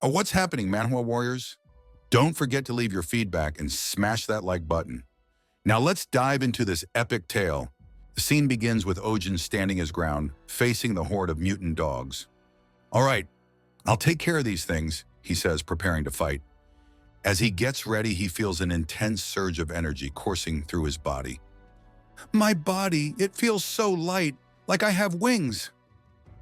What's happening, Manhwa Warriors? Don't forget to leave your feedback and smash that like button. Now let's dive into this epic tale. The scene begins with Ohjin standing his ground, facing the horde of mutant dogs. All right, I'll take care of these things, he says, preparing to fight. As he gets ready, he feels an intense surge of energy coursing through his body. My body, it feels so light, like I have wings.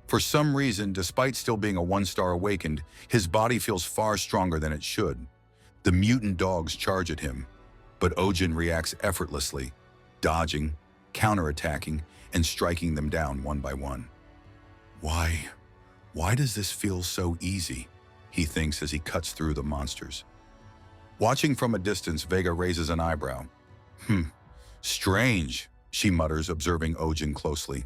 For some reason, despite still being a one-star awakened, his body feels far stronger than it should. The mutant dogs charge at him, but Ohjin reacts effortlessly, dodging, counterattacking, and striking them down one by one. Why does this feel so easy? He thinks as he cuts through the monsters. Watching from a distance, Vega raises an eyebrow. Strange, she mutters, observing Ohjin closely.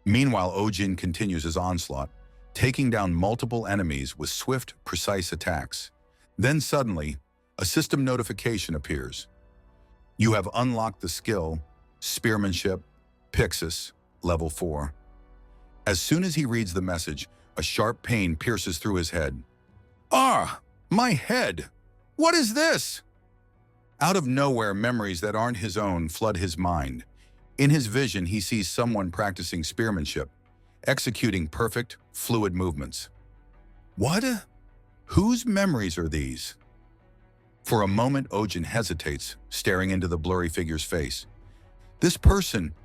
Meanwhile, Ohjin continues his onslaught, taking down multiple enemies with swift, precise attacks. Then suddenly, a system notification appears. You have unlocked the skill, Spearmanship, Pixis, level 4. As soon as he reads the message, a sharp pain pierces through his head. Ah, my head! What is this? Out of nowhere, memories that aren't his own flood his mind. In his vision, he sees someone practicing spearmanship, executing perfect, fluid movements. What? Whose memories are these? For a moment, Ohjin hesitates, staring into the blurry figure's face. This person,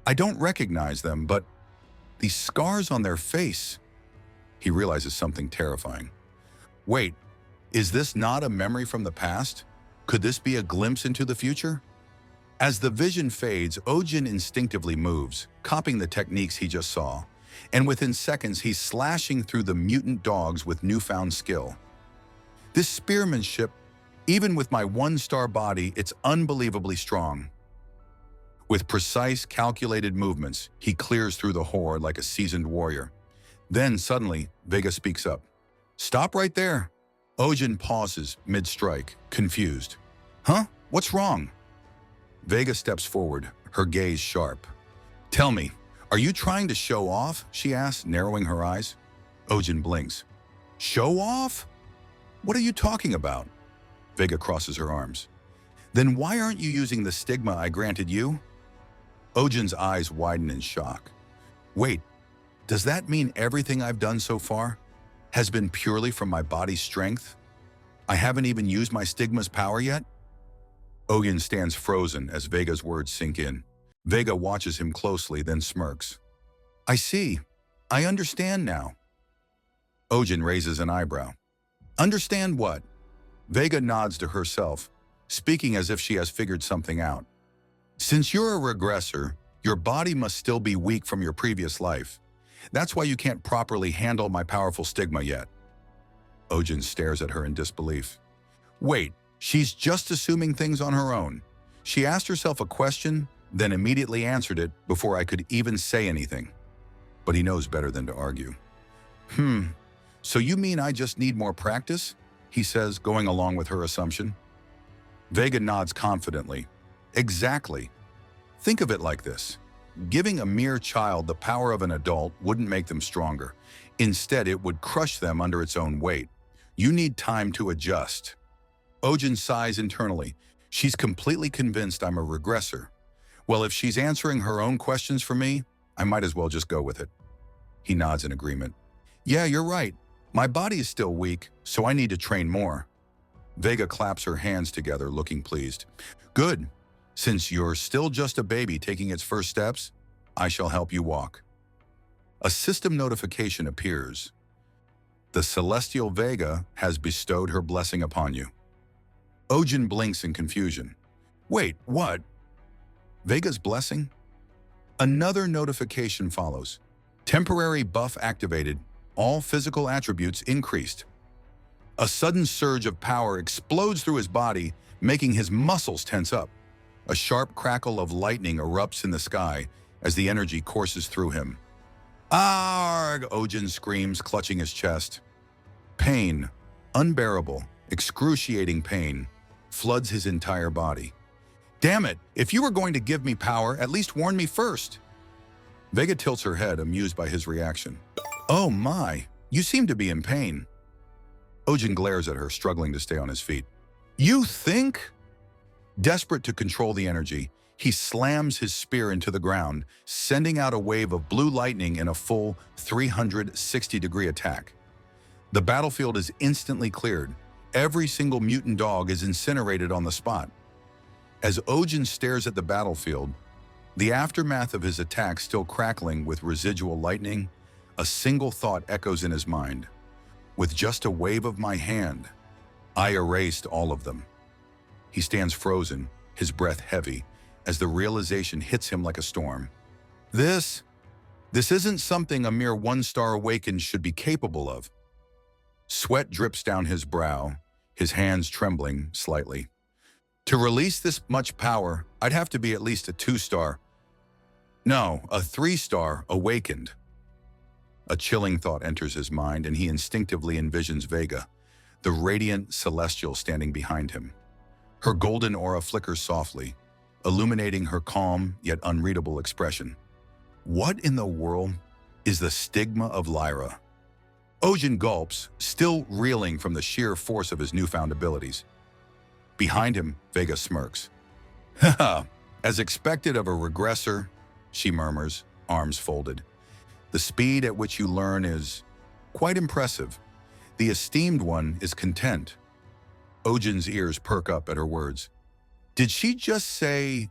I don't recognize them, but these scars on their face. He realizes something terrifying. Wait, is this not a memory from the past? Could this be a glimpse into the future? As the vision fades, Ohjin instinctively moves, copying the techniques he just saw, and within seconds he's slashing through the mutant dogs with newfound skill. This spearmanship, even with my one-star body, it's unbelievably strong. With precise, calculated movements, he clears through the horde like a seasoned warrior. Then suddenly, Vega speaks up. Stop right there. Ohjin pauses mid-strike, confused. Huh? What's wrong? Vega steps forward, her gaze sharp. Tell me, are you trying to show off? She asks, narrowing her eyes. Ohjin blinks. Show off? What are you talking about? Vega crosses her arms. Then why aren't you using the stigma I granted you? Ohjin's eyes widen in shock. Wait, does that mean everything I've done so far has been purely from my body's strength? I haven't even used my stigma's power yet? Ohjin stands frozen as Vega's words sink in. Vega watches him closely, then smirks. I see. I understand now. Ohjin raises an eyebrow. Understand what? Vega nods to herself, speaking as if she has figured something out. Since you're a regressor, your body must still be weak from your previous life. That's why you can't properly handle my powerful stigma yet. Ohjin stares at her in disbelief. Wait, she's just assuming things on her own. She asked herself a question, then immediately answered it before I could even say anything. But he knows better than to argue. So you mean I just need more practice? He says, going along with her assumption. Vega nods confidently. Exactly. Think of it like this. Giving a mere child the power of an adult wouldn't make them stronger. Instead, it would crush them under its own weight. You need time to adjust. Ohjin sighs internally. She's completely convinced I'm a regressor. Well, if she's answering her own questions for me, I might as well just go with it. He nods in agreement. Yeah, you're right. My body is still weak, so I need to train more. Vega claps her hands together, looking pleased. Good. Since you're still just a baby taking its first steps, I shall help you walk. A system notification appears. The celestial Vega has bestowed her blessing upon you. Ohjin blinks in confusion. Wait, what? Vega's blessing? Another notification follows. Temporary buff activated. All physical attributes increased. A sudden surge of power explodes through his body, making his muscles tense up. A sharp crackle of lightning erupts in the sky as the energy courses through him. Arg! Ohjin screams, clutching his chest. Pain, unbearable, excruciating pain, floods his entire body. Damn it! If you were going to give me power, at least warn me first. Vega tilts her head, amused by his reaction. Oh my, you seem to be in pain. Ohjin glares at her, struggling to stay on his feet. You think? Desperate to control the energy, he slams his spear into the ground, sending out a wave of blue lightning in a full 360-degree attack. The battlefield is instantly cleared. Every single mutant dog is incinerated on the spot. As Ohjin stares at the battlefield, the aftermath of his attack still crackling with residual lightning, a single thought echoes in his mind. With just a wave of my hand, I erased all of them. He stands frozen, his breath heavy, as the realization hits him like a storm. This isn't something a mere one-star awakened should be capable of. Sweat drips down his brow, his hands trembling slightly. To release this much power, I'd have to be at least a 2-star. No, a 3-star awakened. A chilling thought enters his mind, and he instinctively envisions Vega, the radiant celestial standing behind him. Her golden aura flickers softly, illuminating her calm yet unreadable expression. What in the world is the stigma of Lyra? Ohjin gulps, still reeling from the sheer force of his newfound abilities. Behind him, Vega smirks. Haha, as expected of a regressor, she murmurs, arms folded. The speed at which you learn is quite impressive. The esteemed one is content. Ohjin's ears perk up at her words. Did she just say,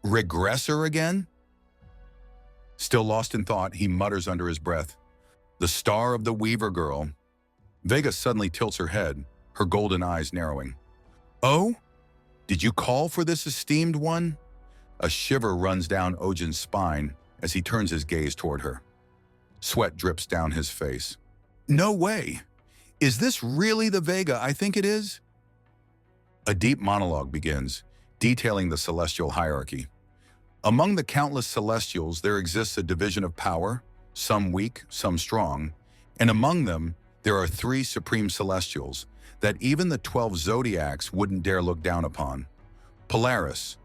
regressor again? Still lost in thought, he mutters under his breath. The star of the Weaver girl. Vega suddenly tilts her head, her golden eyes narrowing. Oh? Did you call for this esteemed one? A shiver runs down Ohjin's spine as he turns his gaze toward her. Sweat drips down his face. No way! Is this really the Vega I think it is? A deep monologue begins, detailing the celestial hierarchy. Among the countless celestials, there exists a division of power, some weak, some strong, and among them, there are 3 supreme celestials that even the 12 zodiacs wouldn't dare look down upon. Polaris,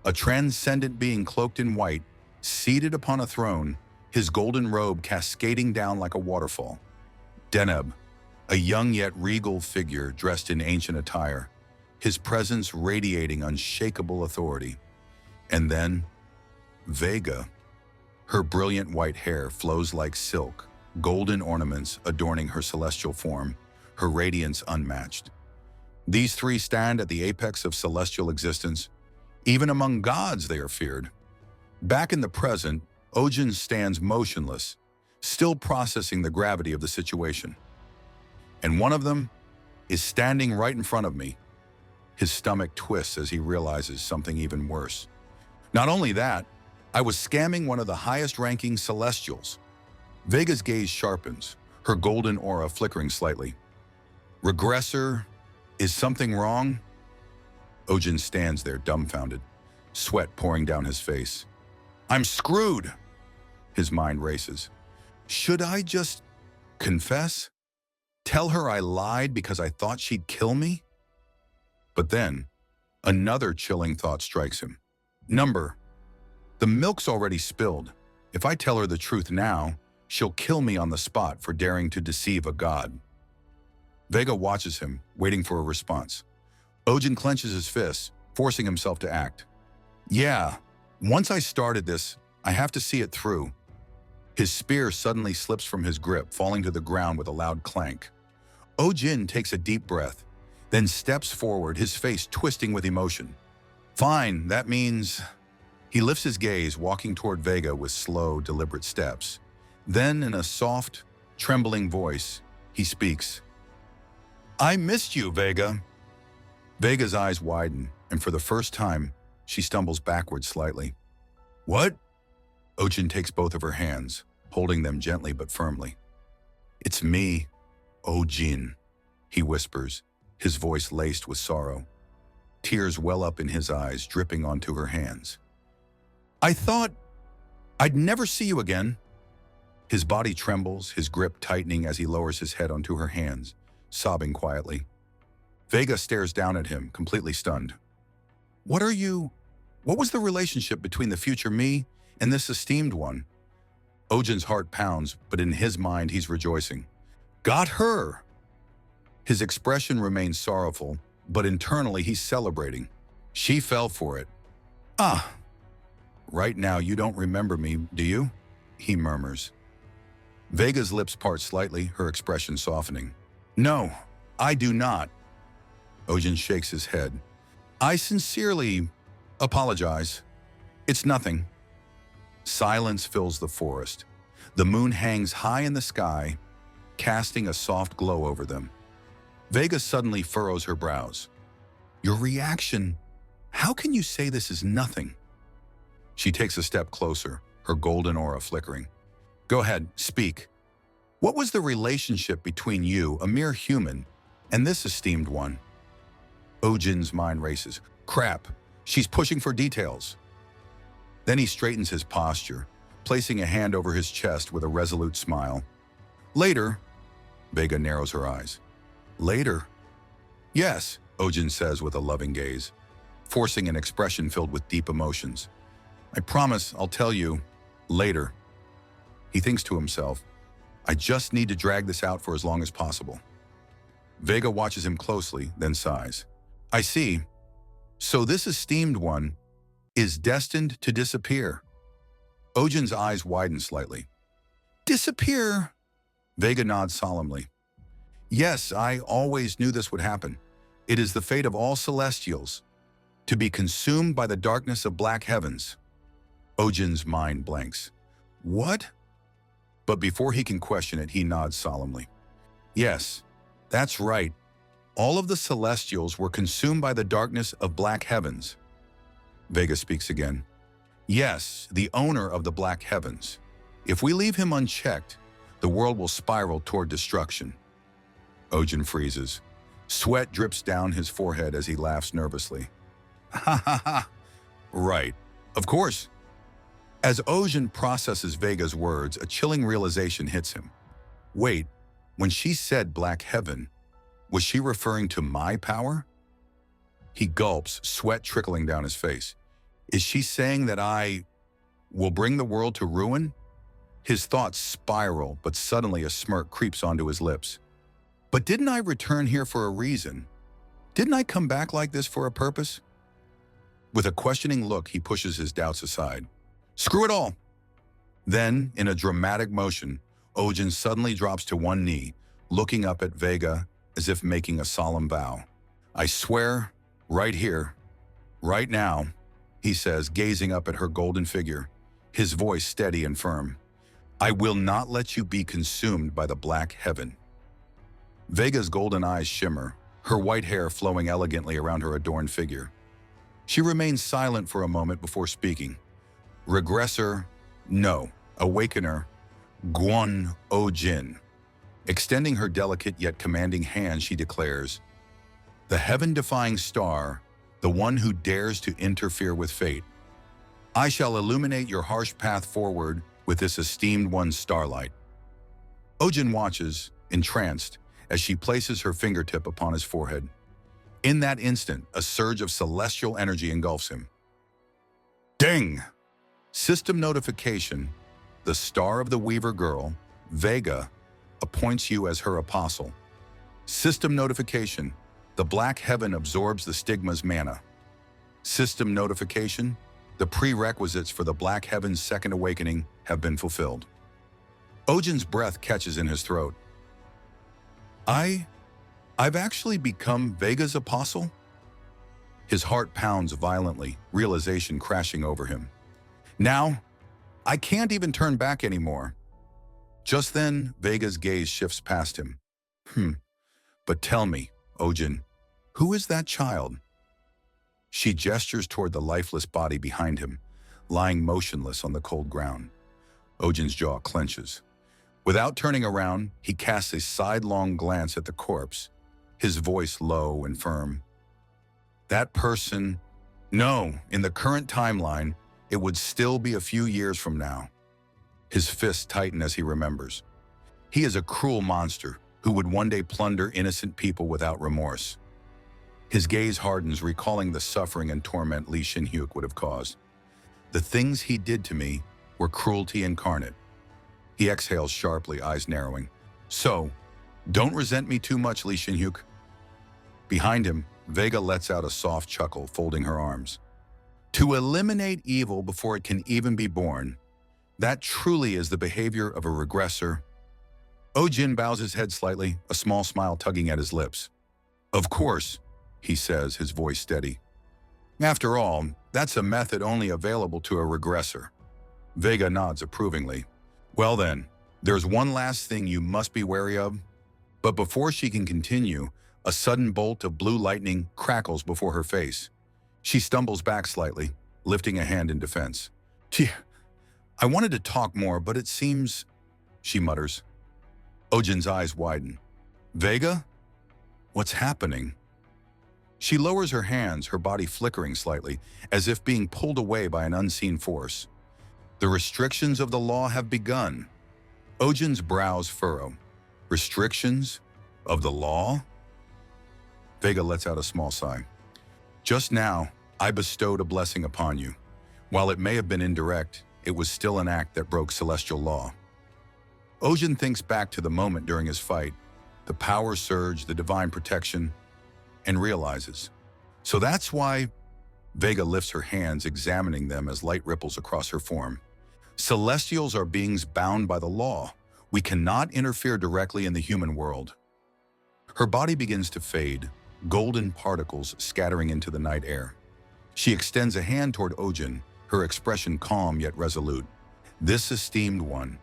a transcendent being cloaked in white, seated upon a throne, his golden robe cascading down like a waterfall. Deneb, a young yet regal figure dressed in ancient attire, his presence radiating unshakable authority. And then, Vega. Her brilliant white hair flows like silk, golden ornaments adorning her celestial form, her radiance unmatched. These 3 stand at the apex of celestial existence. Even among gods they are feared. Back in the present, Ohjin stands motionless, still processing the gravity of the situation. And one of them is standing right in front of me. His stomach twists as he realizes something even worse. Not only that, I was scamming one of the highest-ranking celestials. Vega's gaze sharpens, her golden aura flickering slightly. Regressor, is something wrong? Ohjin stands there dumbfounded, sweat pouring down his face. I'm screwed! His mind races. Should I just confess? Tell her I lied because I thought she'd kill me? But then, another chilling thought strikes him. The milk's already spilled. If I tell her the truth now, she'll kill me on the spot for daring to deceive a god. Vega watches him, waiting for a response. Ohjin clenches his fists, forcing himself to act. Yeah, once I started this, I have to see it through. His spear suddenly slips from his grip, falling to the ground with a loud clank. Ohjin takes a deep breath, then steps forward, his face twisting with emotion. Fine, that means... He lifts his gaze, walking toward Vega with slow, deliberate steps. Then, in a soft, trembling voice, he speaks. I missed you, Vega. Vega's eyes widen, and for the first time, she stumbles backward slightly. What? Ohjin takes both of her hands, holding them gently but firmly. It's me, Ohjin, he whispers, his voice laced with sorrow. Tears well up in his eyes, dripping onto her hands. I thought I'd never see you again. His body trembles, his grip tightening as he lowers his head onto her hands, sobbing quietly. Vega stares down at him, completely stunned. What was the relationship between the future me and this esteemed one? Ohjin's heart pounds, but in his mind he's rejoicing. Got her! His expression remains sorrowful, but internally he's celebrating. She fell for it. Ah, right now you don't remember me, do you? He murmurs. Vega's lips part slightly, her expression softening. No, I do not. Ohjin shakes his head. I sincerely apologize. It's nothing. Silence fills the forest. The moon hangs high in the sky, casting a soft glow over them. Vega suddenly furrows her brows. Your reaction, how can you say this is nothing? She takes a step closer, her golden aura flickering. Go ahead, speak. What was the relationship between you, a mere human, and this esteemed one? Ohjin's mind races. Crap, she's pushing for details. Then he straightens his posture, placing a hand over his chest with a resolute smile. Later, Vega narrows her eyes. Later? Yes, Ohjin says with a loving gaze, forcing an expression filled with deep emotions. I promise I'll tell you later. He thinks to himself, I just need to drag this out for as long as possible. Vega watches him closely, then sighs. I see. So this esteemed one is destined to disappear. Ohjin's eyes widen slightly. Disappear? Vega nods solemnly. Yes, I always knew this would happen. It is the fate of all celestials, to be consumed by the darkness of black heavens. Ohjin's mind blanks. What? But before he can question it, he nods solemnly. Yes, that's right. All of the celestials were consumed by the darkness of black heavens. Vega speaks again. Yes, the owner of the black heavens. If we leave him unchecked, the world will spiral toward destruction. Ohjin freezes. Sweat drips down his forehead as he laughs nervously. Ha ha ha. Right. Of course. As Ohjin processes Vega's words, a chilling realization hits him. Wait, when she said black heaven, was she referring to my power? He gulps, sweat trickling down his face. Is she saying that I will bring the world to ruin? His thoughts spiral, but suddenly a smirk creeps onto his lips. But didn't I return here for a reason? Didn't I come back like this for a purpose? With a questioning look, he pushes his doubts aside. Screw it all. Then, in a dramatic motion, Ohjin suddenly drops to one knee, looking up at Vega as if making a solemn vow. I swear, right here, right now, he says, gazing up at her golden figure, his voice steady and firm. I will not let you be consumed by the black heaven. Vega's golden eyes shimmer, her white hair flowing elegantly around her adorned figure. She remains silent for a moment before speaking. Regressor, no. Awakener, Gwon Ohjin. Extending her delicate yet commanding hand, she declares, the heaven-defying star, the one who dares to interfere with fate. I shall illuminate your harsh path forward with this esteemed one's starlight. Ohjin watches, entranced, as she places her fingertip upon his forehead. In that instant, a surge of celestial energy engulfs him. Ding! System notification. The star of the Weaver girl, Vega, appoints you as her apostle. System notification. The black heaven absorbs the stigma's mana. System notification. The prerequisites for the black heaven's second awakening have been fulfilled. Ohjin's breath catches in his throat. I've actually become Vega's apostle? His heart pounds violently, realization crashing over him. Now, I can't even turn back anymore. Just then, Vega's gaze shifts past him. But tell me, Ohjin, who is that child? She gestures toward the lifeless body behind him, lying motionless on the cold ground. Ohjin's jaw clenches. Without turning around, he casts a sidelong glance at the corpse, his voice low and firm. That person, no, in the current timeline, it would still be a few years from now. His fists tighten as he remembers. He is a cruel monster who would one day plunder innocent people without remorse. His gaze hardens, recalling the suffering and torment Lee Shin-hyuk would have caused. The things he did to me were cruelty incarnate. He exhales sharply, eyes narrowing. So, Don't resent me too much, Lee Shin-hyuk. Behind him, Vega lets out a soft chuckle, folding her arms. To eliminate evil before it can even be born, that truly is the behavior of a regressor. Ohjin bows his head slightly, a small smile tugging at his lips. Of course, he says, his voice steady. After all, that's a method only available to a regressor. Vega nods approvingly. Well then, there's one last thing you must be wary of. But before she can continue, a sudden bolt of blue lightning crackles before her face. She stumbles back slightly, lifting a hand in defense. Gee, I wanted to talk more, but it seems, she mutters. Ohjin's eyes widen. Vega? What's happening? She lowers her hands, her body flickering slightly, as if being pulled away by an unseen force. The restrictions of the law have begun. Ohjin's brows furrow. Restrictions of the law? Vega lets out a small sigh. Just now, I bestowed a blessing upon you. While it may have been indirect, it was still an act that broke celestial law. Ohjin thinks back to the moment during his fight, the power surge, the divine protection, and realizes. So that's why Vega lifts her hands, examining them as light ripples across her form. Celestials are beings bound by the law. We cannot interfere directly in the human world. Her body begins to fade, golden particles scattering into the night air. She extends a hand toward Ohjin, her expression calm yet resolute. This esteemed one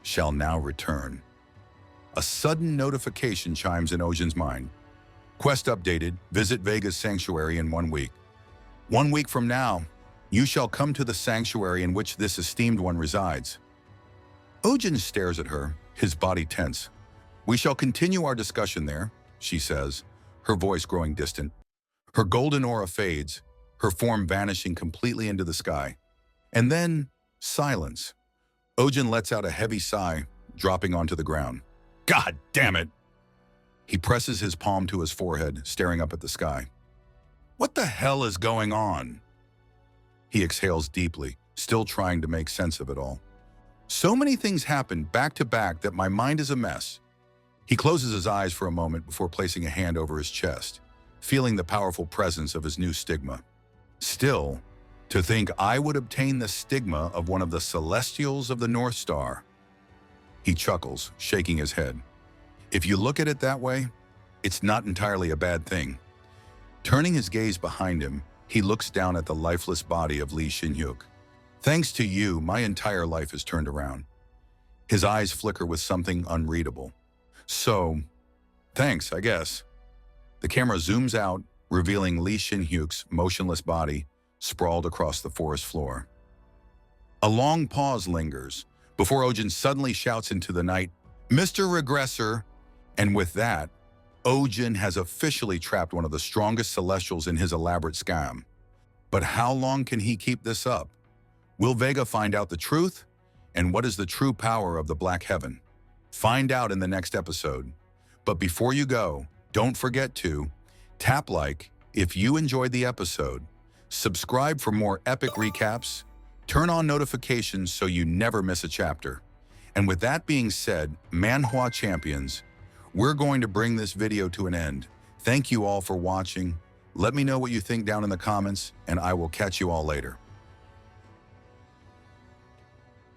shall now return. A sudden notification chimes in Ohjin's mind. Quest updated, visit Vega's sanctuary in 1 week. 1 week from now, you shall come to the sanctuary in which this esteemed one resides. Ohjin stares at her, his body tense. We shall continue our discussion there, she says, her voice growing distant. Her golden aura fades, her form vanishing completely into the sky. And then, silence. Ohjin lets out a heavy sigh, dropping onto the ground. God damn it! He presses his palm to his forehead, staring up at the sky. What the hell is going on? He exhales deeply, still trying to make sense of it all. So many things happen back to back that my mind is a mess. He closes his eyes for a moment before placing a hand over his chest, feeling the powerful presence of his new stigma. Still, to think I would obtain the stigma of one of the Celestials of the North Star. He chuckles, shaking his head. If you look at it that way, it's not entirely a bad thing. Turning his gaze behind him, he looks down at the lifeless body of Lee Shin-hyuk. Thanks to you, my entire life has turned around. His eyes flicker with something unreadable. So, thanks, I guess. The camera zooms out, revealing Lee Shin-hyuk's motionless body sprawled across the forest floor. A long pause lingers before Ohjin suddenly shouts into the night, Mr. Regressor, and with that, Ohjin has officially trapped one of the strongest Celestials in his elaborate scam. But how long can he keep this up? Will Vega find out the truth? And what is the true power of the Black Heaven? Find out in the next episode. But before you go, don't forget to tap like if you enjoyed the episode, subscribe for more epic recaps, turn on notifications so you never miss a chapter. And with that being said, Manhwa Champions, we're going to bring this video to an end. Thank you all for watching. Let me know what you think down in the comments, and I will catch you all later.